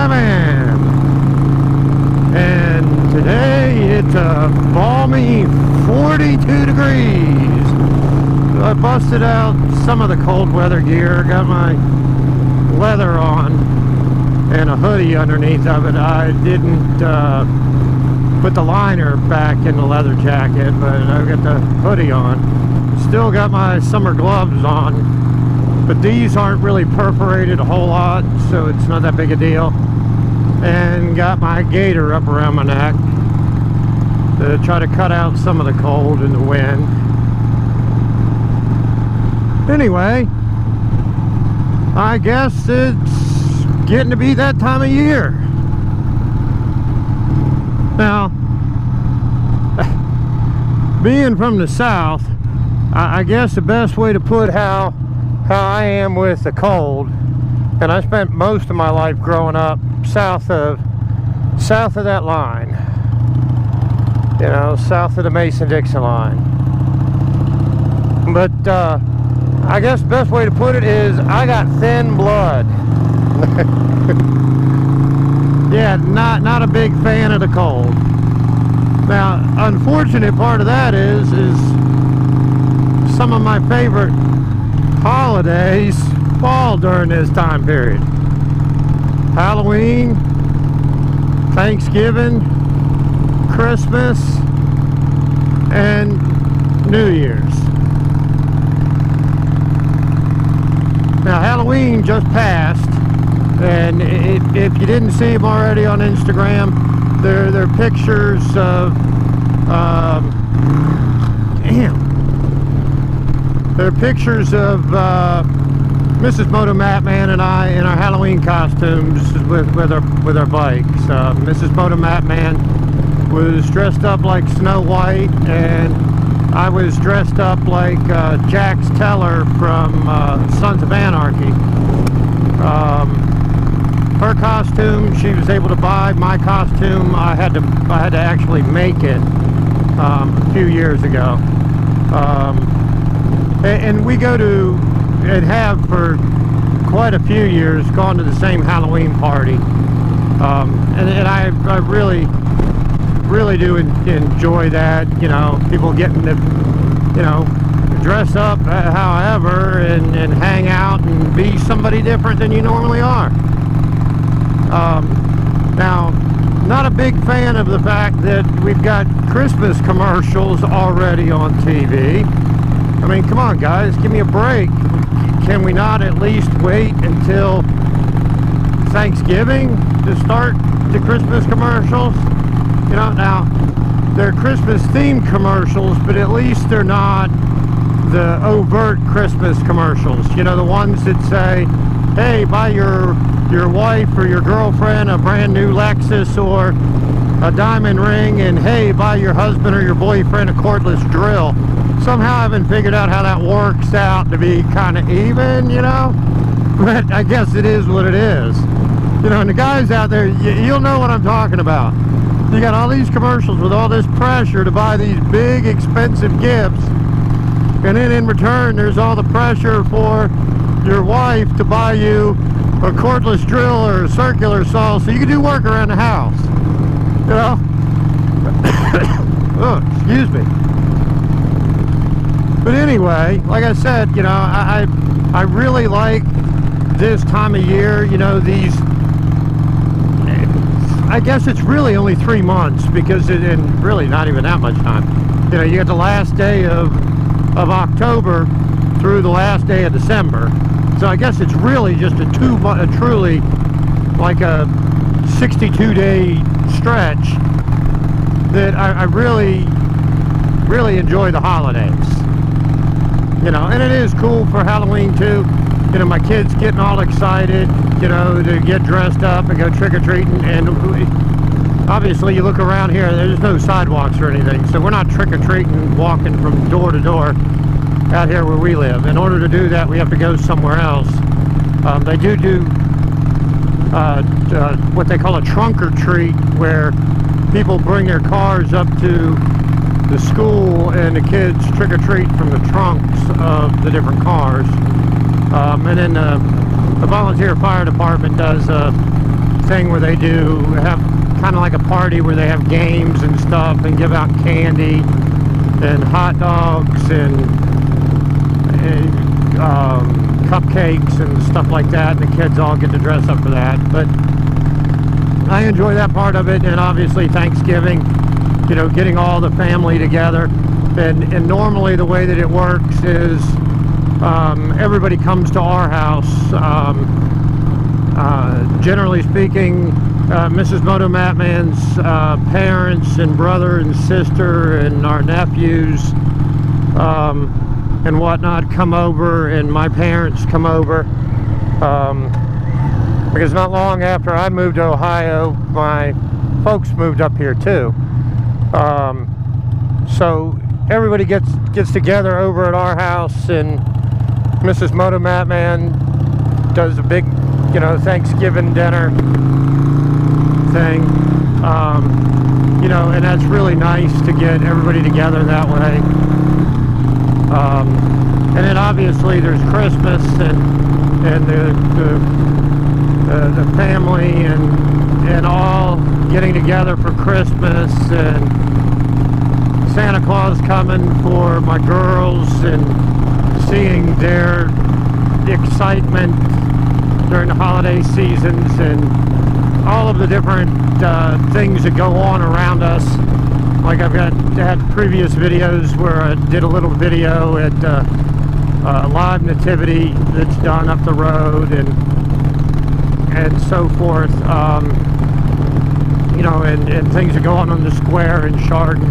Motomattman, and today it's a balmy 42 degrees. So I busted out some of the cold weather gear, got my leather on and a hoodie underneath of it. I didn't put the liner back in the leather jacket, but I got the hoodie on. Still got my summer gloves on, but these aren't really perforated a whole lot, so it's not that big a deal. And got my gaiter up around my neck to try to cut out some of the cold and the wind. Anyway, I guess it's getting to be that time of year. Now, being from the south, I guess the best way to put how I am with the cold, and I spent most of my life growing up south of that line, you know, south of the Mason-Dixon line. But I guess the best way to put it is I got thin blood. Yeah, not a big fan of the cold. Now, unfortunate part of that is some of my favorite holidays fall during this time period. Halloween, Thanksgiving, Christmas, and New Year's. Now, Halloween just passed, and if you didn't see them already on Instagram, they're pictures of they're pictures of Mrs. Motomattman and I in our Halloween costumes with our bikes. Mrs. Motomattman was dressed up like Snow White, and I was dressed up like Jax Teller from Sons of Anarchy. Her costume she was able to buy. My costume I had to actually make it a few years ago. And we go to, and have for quite a few years, gone to the same Halloween party. And I really do enjoy that, you know, people getting to, you know, dress up however and hang out and be somebody different than you normally are. Now, not a big fan of the fact that we've got Christmas commercials already on TV. I mean, come on guys, give me a break. Can we not at least wait until Thanksgiving to start the Christmas commercials? You know, now, they're Christmas themed commercials, but at least they're not the overt Christmas commercials. You know, the ones that say, hey, buy your wife or your girlfriend a brand new Lexus or a diamond ring, and hey, buy your husband or your boyfriend a cordless drill. Somehow I haven't figured out how that works out to be kind of even, you know, but I guess it is what it is. You know, and the guys out there, you'll know what I'm talking about. You got all these commercials with all this pressure to buy these big expensive gifts, and then in return there's all the pressure for your wife to buy you a cordless drill or a circular saw so you can do work around the house, you know. Oh, excuse me. But anyway, like I said, you know, I really like this time of year. You know, these, I guess it's really only 3 months, because and really not even that much time. You know, you got the last day of October through the last day of December. So I guess it's really just a truly like a 62-day stretch that I really enjoy the holidays. You know, and it is cool for Halloween too. You know, my kids getting all excited, you know, to get dressed up and go trick-or-treating. And obviously you look around here, there's no sidewalks or anything, so we're not trick-or-treating walking from door to door out here where we live. In order to do that, we have to go somewhere else. They do what they call a trunk or treat, where people bring their cars up to the school and the kids trick-or-treat from the trunks of the different cars. And then the volunteer fire department does thing where they have kind of like a party where they have games and stuff and give out candy and hot dogs and cupcakes and stuff like that, and the kids all get to dress up for that. But I enjoy that part of it, and obviously Thanksgiving, you know, getting all the family together. And normally the way that it works is everybody comes to our house. Generally speaking, Mrs. Motomattman's parents and brother and sister and our nephews and whatnot come over, and my parents come over. Because not long after I moved to Ohio, my folks moved up here too. So everybody gets together over at our house, and Mrs. Motomattman does a big, you know, Thanksgiving dinner thing. You know, and that's really nice to get everybody together that way. And then obviously there's Christmas and the family and all getting together for Christmas, and Santa Claus coming for my girls and seeing their excitement during the holiday seasons and all of the different things that go on around us. Like I've had previous videos where I did a little video at live nativity that's done up the road and so forth. You know, and things that go on the square in Chardon.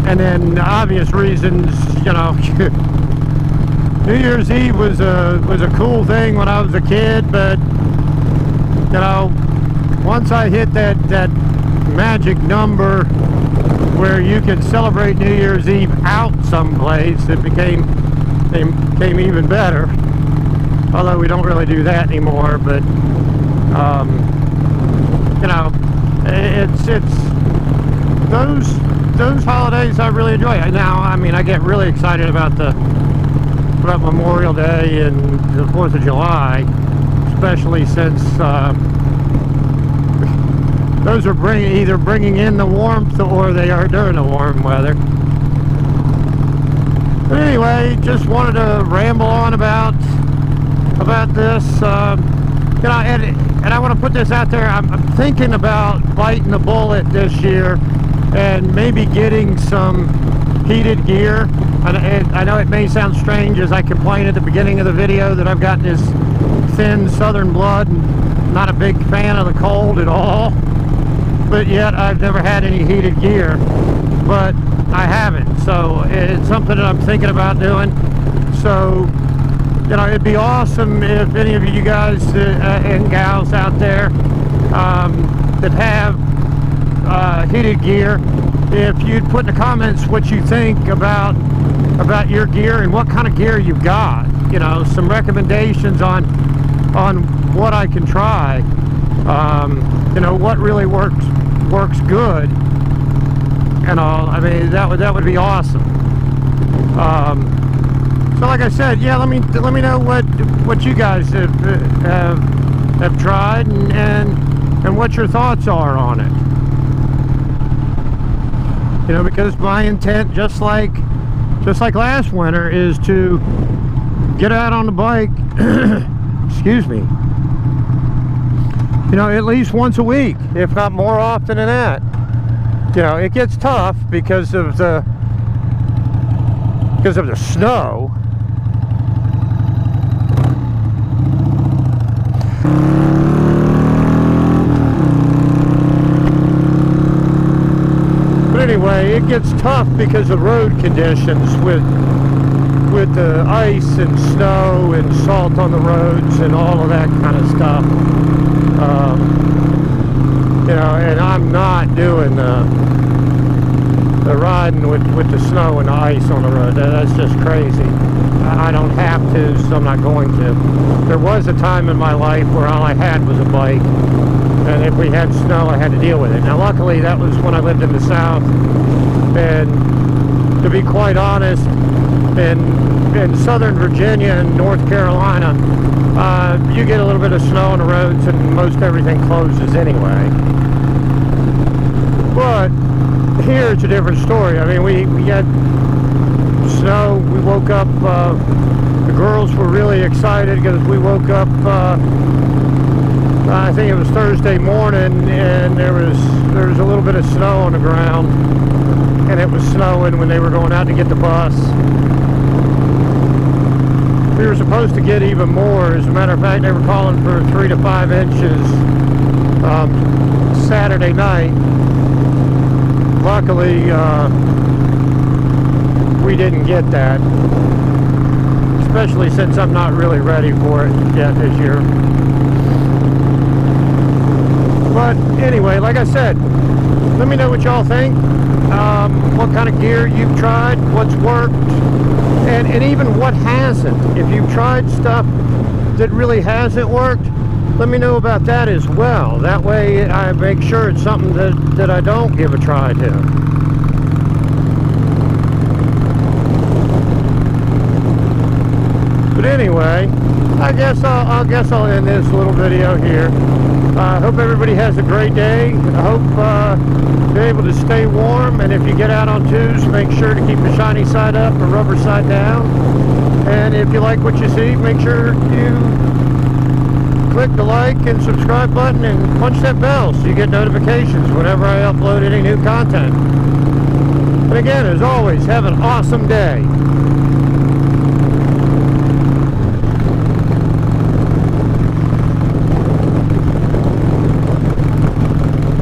And then obvious reasons, you know, New Year's Eve was a cool thing when I was a kid, but you know, once I hit that magic number where you could celebrate New Year's Eve out someplace, it became even better. Although we don't really do that anymore, but you know, it's those holidays I really enjoy. Now, I mean, I get really excited about Memorial Day and the 4th of July, especially since those are either bringing in the warmth or they are during the warm weather. But anyway, just wanted to ramble on about this. You know, and I want to put this out there. I'm thinking about biting the bullet this year and maybe getting some heated gear. I know it may sound strange as I complained at the beginning of the video that I've got this thin southern blood and not a big fan of the cold at all, but yet I've never had any heated gear. But I haven't, so it's something that I'm thinking about doing. So, you know, it'd be awesome if any of you guys and gals out there that have heated gear, if you'd put in the comments what you think about your gear and what kind of gear you've got. You know, some recommendations on what I can try. You know, what really works good and all. I mean, that would be awesome. So like I said, yeah, let me know what you guys have tried and what your thoughts are on it. You know, because my intent, just like last winter, is to get out on the bike excuse me, you know, at least once a week, if not more often than that. You know, it gets tough because of the snow. But anyway, it gets tough because of road conditions with the ice and snow and salt on the roads and all of that kind of stuff. You know, and I'm not doing the riding with the snow and the ice on the road. That's just crazy. I don't have to, so I'm not going to. There was a time in my life where all I had was a bike, and if we had snow, I had to deal with it. Now, luckily, that was when I lived in the South, and to be quite honest, in Southern Virginia and North Carolina, you get a little bit of snow on the roads and most everything closes anyway. But here it's a different story. I mean, we got snow. We woke up, the girls were really excited because we woke up, I think it was Thursday morning, and there was a little bit of snow on the ground, and it was snowing when they were going out to get the bus. We were supposed to get even more. As a matter of fact, they were calling for 3 to 5 inches Saturday night. Luckily, we didn't get that, especially since I'm not really ready for it yet this year. But anyway, like I said, let me know what y'all think, what kind of gear you've tried, what's worked, and even what hasn't. If you've tried stuff that really hasn't worked, let me know about that as well. That way I make sure it's something that I don't give a try to. But anyway, I guess I'll end this little video here. I hope everybody has a great day. I hope you're able to stay warm, and if you get out on twos, make sure to keep the shiny side up, the rubber side down. And if you like what you see, make sure you click the like and subscribe button and punch that bell so you get notifications whenever I upload any new content. And again, as always, have an awesome day.